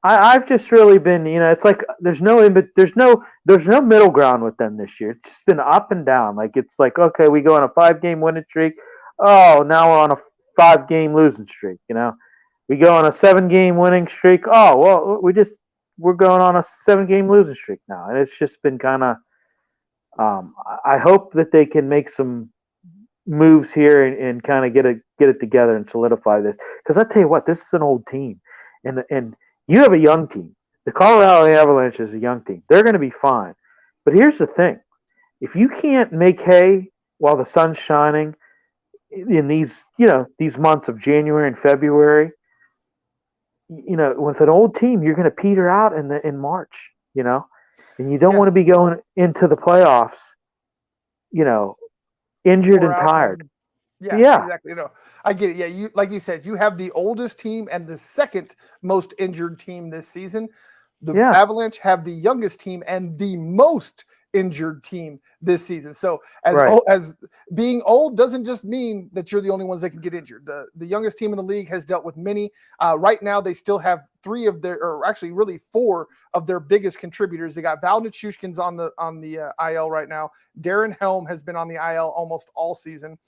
I've just really been, it's like there's no middle ground with them this year. It's just been up and down. Like it's like, okay, we go on a 5-game winning streak. Oh, now we're on a 5-game losing streak. We go on a 7-game winning streak. Oh, well, we're going on a 7-game losing streak now, and it's just been kind of. I hope that they can make some moves here and kind of get it together and solidify this. Because I tell you what, this is an old team, and you have a young team. The Colorado Avalanche is a young team. They're going to be fine. But here's the thing: if you can't make hay while the sun's shining in these months of January and February, with an old team, you're going to peter out in March, and you don't want to be going into the playoffs, injured and tired. Yeah, exactly. I get it. Yeah, you like you said, you have the oldest team and the second most injured team this season. The Yeah. Avalanche have the youngest team and the most injured team this season. So as being old doesn't just mean that you're the only ones that can get injured. The youngest team in the league has dealt with many. Right now, they still have four of their biggest contributors. They got Val Nichushkin's on the IL right now. Darren Helm has been on the IL almost all season.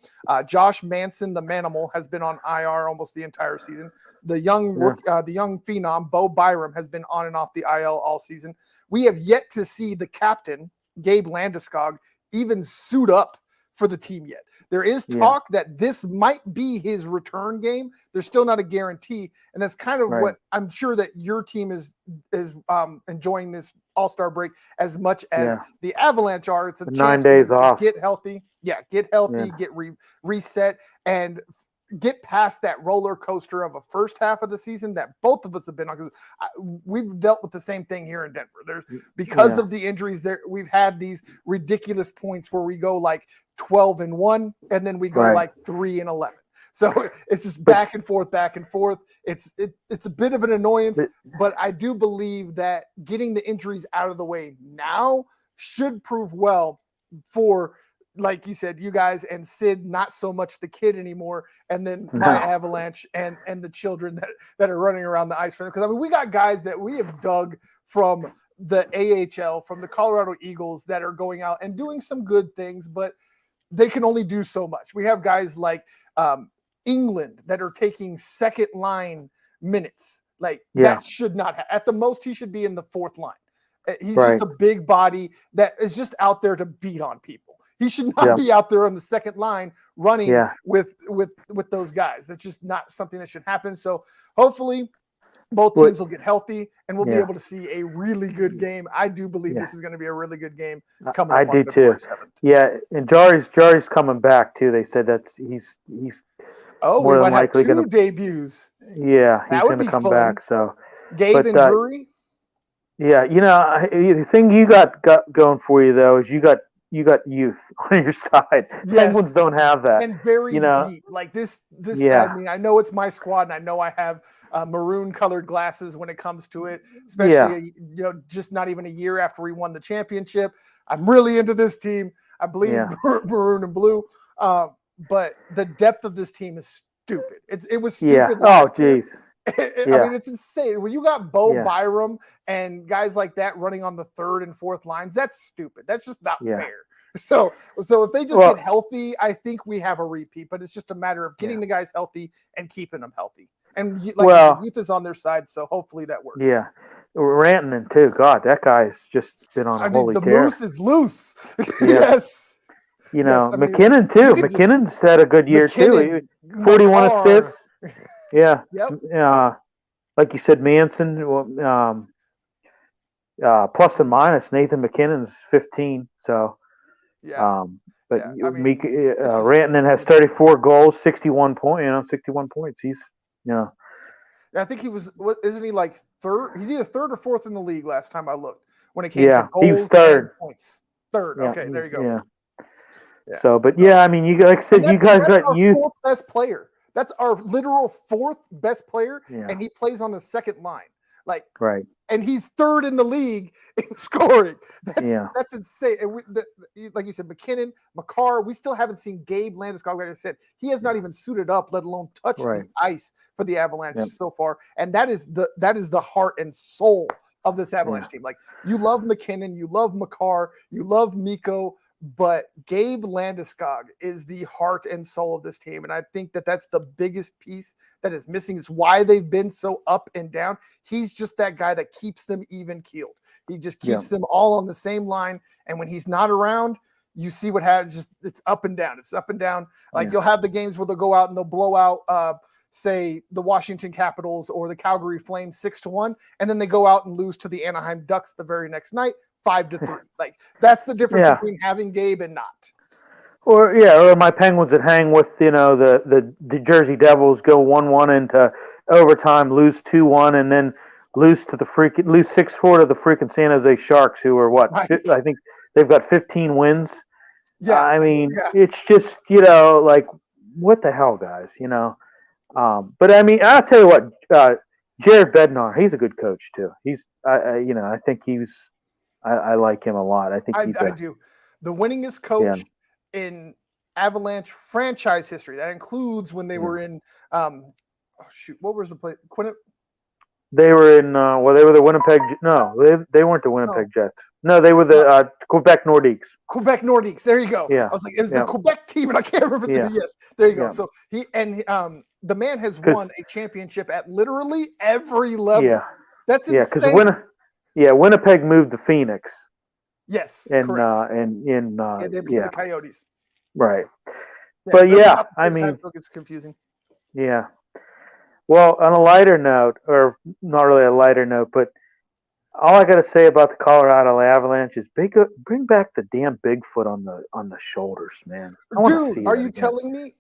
Josh Manson, the Manimal, has been on IR almost the entire season. The young phenom Bo Byram has been on and off the IL all season. We have yet to see the captain, Gabe Landeskog, even suit up for the team yet. There is talk that this might be his return game. There's still not a guarantee, and that's kind of what I'm sure that your team is enjoying this All-Star break as much as the Avalanche are. It's a chance 9 days off. Get healthy. Get reset, and get past that roller coaster of a first half of the season that both of us have been on. Because we've dealt with the same thing here in Denver. Because of the injuries there, we've had these ridiculous points where we go like 12-1, and then we go like 3-11. So it's just back and forth. It's a bit of an annoyance, but I do believe that getting the injuries out of the way now should prove well for, like you said, you guys and Sid, not so much the kid anymore, and then my Avalanche and the children that are running around the ice for them. Because, I mean, we got guys that we have dug from the AHL, from the Colorado Eagles, that are going out and doing some good things, but they can only do so much. We have guys like England that are taking second line minutes. That should not have. At the most, he should be in the fourth line. He's just a big body that is just out there to beat on people. He should not be out there on the second line running with those guys. That's just not something that should happen. So hopefully both teams will get healthy and we'll be able to see a really good game. I do believe this is going to be a really good game coming up on February 7th. Yeah, and Jari's coming back too. They said that he's more than likely going to debuts. Yeah, he's going to come back. So Gabe and Drury. Yeah, the thing you got going for you though is you got youth on your side. Yes. Penguins don't have that. And very deep. Like this, I mean, I know it's my squad and I know I have maroon colored glasses when it comes to it, especially, just not even a year after we won the championship. I'm really into this team. I bleed maroon and blue. But the depth of this team is stupid. It was stupid. Oh, geez. I mean, it's insane. When you got Bo Byram and guys like that running on the third and fourth lines, that's stupid. That's just not fair. So if they just get healthy, I think we have a repeat. But it's just a matter of getting the guys healthy and keeping them healthy. And youth is on their side, so hopefully that works. Yeah. Rantanen too. God, that guy's just been on a holy tear. The moose is loose. Yes. McKinnon too. McKinnon's had a good year too. 41 assists. Yeah. Yep. Like you said, Manson. Plus and minus. Nathan McKinnon's 15. So. Yeah. Rantanen has 34 goals, 61 points. 61 points. He's. I think he was. Isn't he like third? He's either third or fourth in the league last time I looked. When it came to goals, he was third. And points. Third. Okay, there you go. Yeah. So, but I mean, like I said, you guys got youth. Fourth best player. That's our literal fourth best player, and he plays on the second line. And he's third in the league in scoring. That's insane. And like you said, McKinnon, Makar, we still haven't seen Gabe Landeskog. Like I said, he has not even suited up, let alone touched the ice for the Avalanche so far. And that is the heart and soul of this Avalanche team. Like, you love McKinnon, you love Makar, you love Mikko, but Gabe Landeskog is the heart and soul of this team. And I think that that's the biggest piece that is missing. It's why they've been so up and down. He's just that guy that keeps them even keeled. He just keeps them all on the same line. And when he's not around, you see what happens. It's up and down. It's up and down. You'll have the games where they'll go out and they'll blow out, say, the Washington Capitals or the Calgary Flames 6-1, and then they go out and lose to the Anaheim Ducks the very next night 5-3. Like, that's the difference between having Gabe and not. Or my Penguins that hang with the Jersey Devils, go 1-1 into overtime, lose 2-1, and then lose 6-4 to the freaking San Jose Sharks, who are I think they've got 15 wins. Yeah, I mean, it's just like, what the hell, guys? But I mean, I'll tell you what, Jared Bednar, he's a good coach too. I think I like him a lot. I think I do. The winningest coach in Avalanche franchise history. That includes when they were in, what was the play? They were in. They were the Winnipeg. No, they weren't the Winnipeg Jets. No, they were the Quebec Nordiques. Quebec Nordiques. There you go. Yeah. I was like, it was the Quebec team, and I can't remember. Yes, there you go. Yeah. So the man has won a championship at literally every level. Yeah, that's insane. Because Winnipeg moved to Phoenix. Yes, correct. They became the Coyotes. Right. But I mean, it gets confusing. Yeah. Well, on a lighter note, or not really a lighter note, but all I got to say about the Colorado Avalanche is bring back the damn Bigfoot on the shoulders, man. Dude, are you telling me?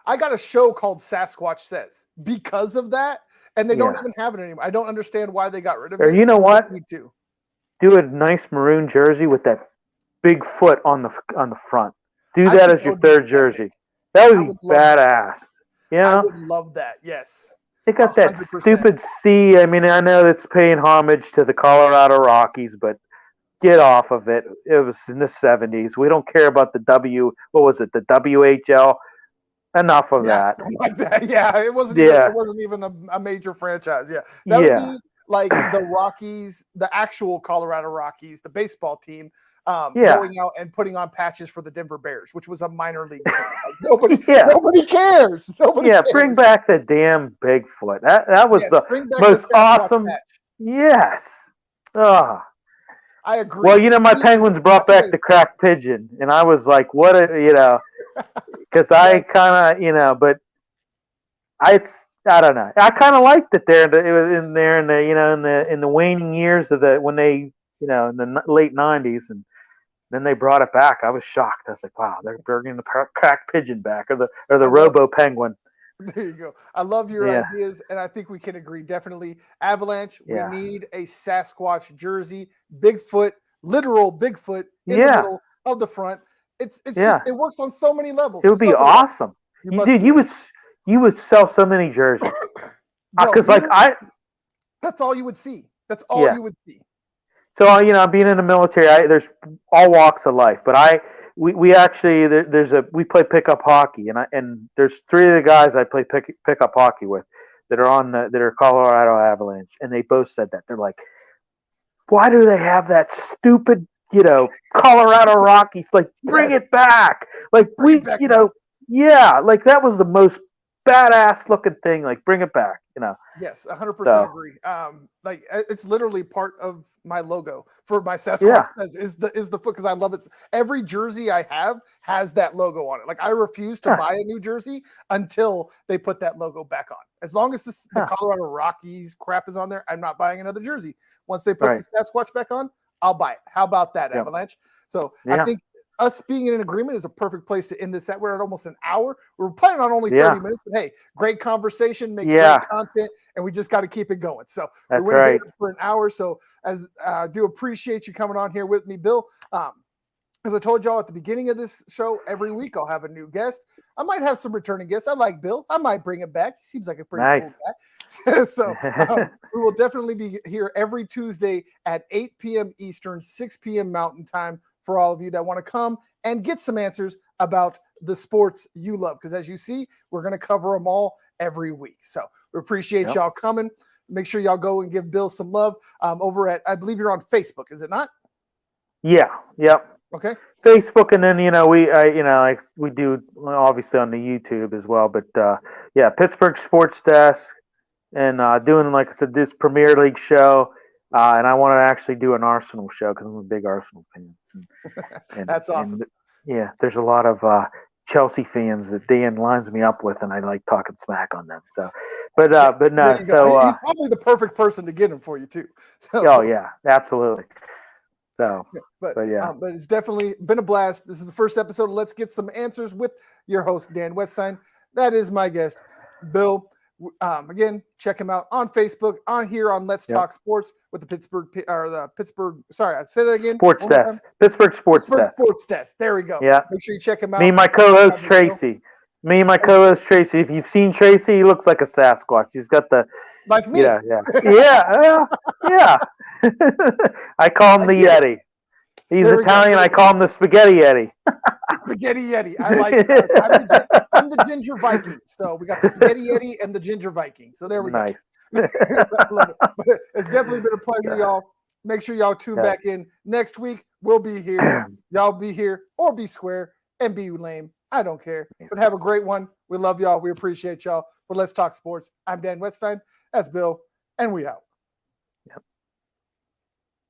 I got a show called Sasquatch Says because of that, and they don't even have it anymore. I don't understand why they got rid of it. You know what? Me too. Do a nice maroon jersey with that Bigfoot on the front. Do that as your third jersey. That would be badass. Yeah, I would love that. Yes. They got 100%. That stupid C. I mean, I know it's paying homage to the Colorado Rockies, but get off of it. It was in the 70s. We don't care about the What was it? The WHL. Enough of that. Like that. Yeah, it wasn't. It wasn't even a major franchise. Yeah, that would be like the Rockies, the actual Colorado Rockies, the baseball team, going out and putting on patches for the Denver Bears, which was a minor league team. Like nobody cares. Nobody cares. Bring back the damn Bigfoot. That was the most awesome. Yes. Oh. I agree. Well, my Penguins brought back the cracked pigeon, and I was like, what a, because I kind of, but I don't know. I kind of liked it there. It was in there in the waning years of when they, in the late 90s, and then they brought it back. I was shocked. I was like, wow, they're bringing the cracked pigeon back, or the Robo Penguin. There you go. I love your ideas, and I think we can agree. Definitely, Avalanche. We need a Sasquatch jersey, Bigfoot, literal Bigfoot in the middle of the front. It's just, it works on so many levels. It would be awesome, dude. You would sell so many jerseys because that's all you would see. That's all you would see. So being in the military, there's all walks of life, but we actually we play pickup hockey, and there's 3 of the guys I play pickup hockey with that are Colorado Avalanche, and they both said that. They're like, why do they have that stupid Colorado Rockies? Like, bring it back. Like like that was the most badass looking thing. Like, bring it back. Yes, 100% agree. Like it's literally part of my logo for my Sasquatch Says is the foot, because I love it. Every jersey I have has that logo on it. Like, I refuse to buy a new jersey until they put that logo back on. As long as the Colorado Rockies crap is on there, I'm not buying another jersey. Once they put the Sasquatch back on, I'll buy it. How about that, Avalanche? So I think us being in an agreement is a perfect place to end this set. We're at almost an hour. We're planning on only 30 minutes, but hey, great conversation, makes great content, and we just got to keep it going. So we went here for an hour. So as I do appreciate you coming on here with me, Bill. As I told y'all at the beginning of this show, every week I'll have a new guest. I might have some returning guests. I like Bill. I might bring him back. He seems like a pretty cool guy. So we will definitely be here every Tuesday at 8 p.m. Eastern, 6 p.m. Mountain Time for all of you that want to come and get some answers about the sports you love. Because as you see, we're going to cover them all every week. So we appreciate y'all coming. Make sure y'all go and give Bill some love over at, I believe you're on Facebook, is it not? Yeah. Yep. Okay. Facebook, and then we do obviously on the YouTube as well. But Pittsburgh Sports Desk, and doing, like I said, this Premier League show, and I want to actually do an Arsenal show because I'm a big Arsenal fan. And that's awesome. There's a lot of Chelsea fans that Dan lines me up with, and I like talking smack on them. So, but no, so he's probably the perfect person to get him for you too. So. Oh yeah, absolutely. So, but it's definitely been a blast. This is the first episode of Let's Get Some Answers with your host, Dan Wettstein. That is my guest, Bill. Again, check him out on Facebook, on here on Let's Talk Sports with the Pittsburgh. Sorry, I say that again. Sports Desk. Pittsburgh Sports Desk. Sports Desk. There we go. Yeah. Make sure you check him out. Me and my co-host Tracy. If you've seen Tracy, he looks like a Sasquatch. He's got the Like me. Yeah. I call him the Yeti. He's Italian. I call him the Spaghetti Yeti. Spaghetti Yeti. I like it. I'm the Ginger Viking. So we got the Spaghetti Yeti and the Ginger Viking. So there we go. I love it. But it's definitely been a pleasure, y'all. Make sure y'all tune back in next week. We'll be here. Y'all be here or be square and be lame. I don't care. But have a great one. We love y'all. We appreciate y'all. For Let's Talk Sports, I'm Dan Wettstein. That's Bill. And we out.